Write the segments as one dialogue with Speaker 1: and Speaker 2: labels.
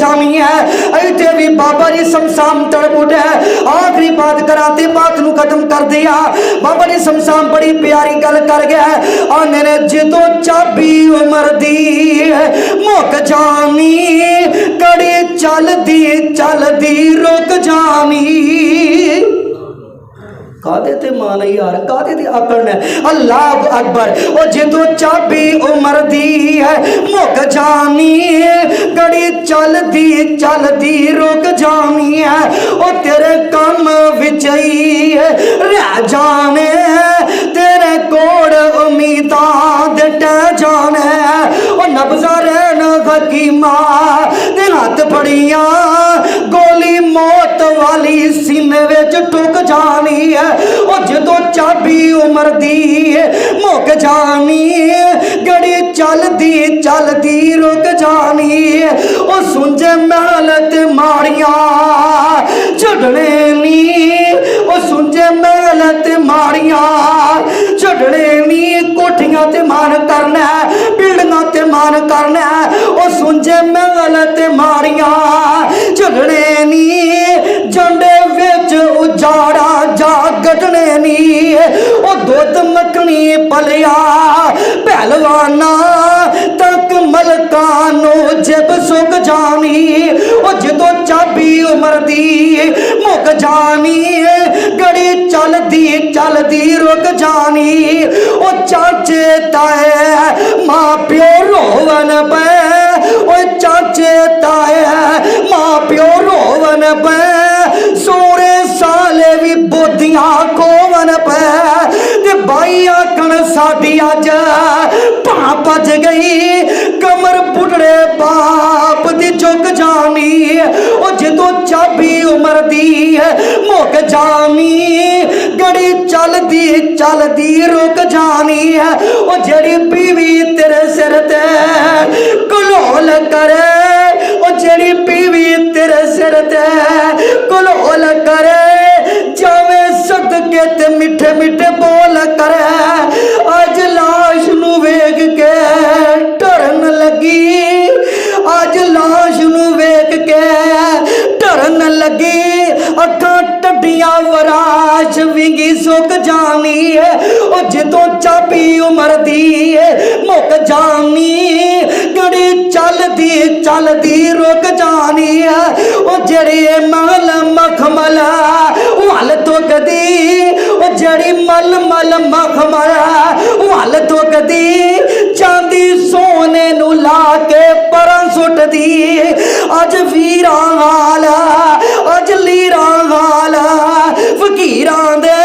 Speaker 1: जानी है। इतने भी बाबा जी शमशान तड़प उठे। आखिरी बात कराते बात नू खत्म कर दिया। बाबा जी शमशान बड़ी प्यारी गल कर गया। आने ने जदों चाबी उमर दी मुक जानी कड़ी चलदी रुक जानी। कादे ते मान यार, कादे ते आकड़ ने। अल्लाह अकबर। ओ जदों चाबी उमर दी है मुक जानी गड़ी चलदी रुक जानी है। ओ तेरे कम विच ही रह जाने तेरे कोड़ उम्मीदां दे टह जाने। ओ नब्ज़ा रहन हकीमा दे हथ फड़ियां गोली मौत वाली सीने विच टुक जानी है। ओ जदों चाबी उमर दी मुक जानी गड़ी चलदी रुक जानी। ओ सुंजे महल ते माड़ियां छड्डने नी। ओ सुंजे महल ते माड़ियां छड्डने नी। कोठियां ते मान करना बिल्डिंगां ते मान करना। ओ सुंजे महल ते माड़ियां छड्डने नी। झंडे विच उजाड़ा जा गढ़ने नी। ओ दुध मखनी पलिया पहलवाना तक मलकानू जब सुक जानी। ओ जदों चाबी उमर दी मुक जानी गड़ी चलदी रुक जानी। ओ चाचे ताए मां प्यो रोवन पे। ओ चाचे ताए मां प्यो रोवन पे। सोरे साले भी बोदियां खोवन पे। ते बाई आखन साडी अज भां भज गई कमर बुढ़ड़े बाप दी झुक जानी। ओ जदों चाबी उमर दी मुक जानी गड़ी चलदी रुक जानी है। ओ जेड़ी बीवी तेरे सिर ते कलोल करे। ओ जेड़ी बीवी तेरे सिर ते कलोल करे जावे सदके ते मिठे मिठे बोल करे। अज लाश नू वेख के डरन लगी। अज लाश नू वेख के डरन लगी। अखां टड्डियां वराश विंगी सुक जानी है। ओ जदों चाबी उमर दी मुक जानी गड़ी चलदी रुक जानी है। ओ जेड़ी महल मखमल वल तुकदी। ओ जेड़ी मल मखमल वल तुकदी। चांदी सोने नू ला के परं सुटदी। अज वीरां हाल अज लीरां हाल फकीरां दे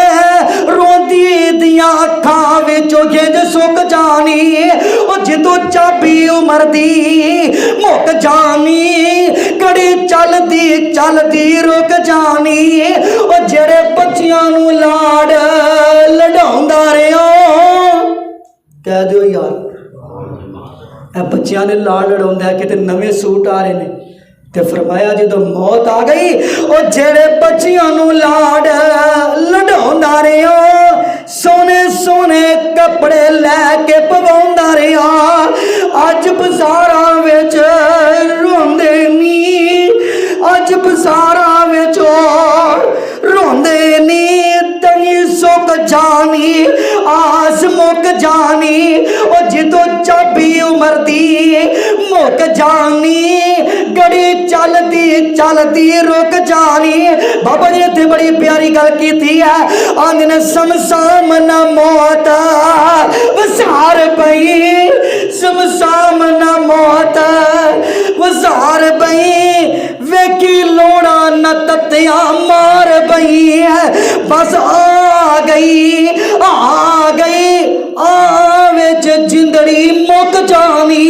Speaker 1: रोंदी दियां अखां विचों गिंज सुक जानी। ओ जदों चाबी उमर दी मुक जानी गड़ी चलदी रुक जानी। ओ जेड़े बच्चियां नू लाड लडाउंदा रहा कह दो यार बच्चियां ने लाड लड़ाउंदा किते नवे सूट आ रहे ने। ते फरमाया जदों मौत आ गई ओ जेड़े बच्चियां नू लाड लडाउंदा रहा सोने सोने कपड़े लैके पवाउंदा रहा। अज बाजारां विच रोंदे नी। अज बाजारां विच रोंदे नी। तंगी सुक जानी आस मुक जानी। ओ जदों चाबी उमर दी मुक जानी गड़ी चलदी रुक जानी। बाबा जी इत्थे बड़ी प्यारी गल कीती है। आंदे ने शमशान ना मौत वसार पई। शमशान ना मौत वसार पई। वेखी लोड़ा न तत्तियां मार पई है। बस आ गई आ विच जिंदड़ी मुक जानी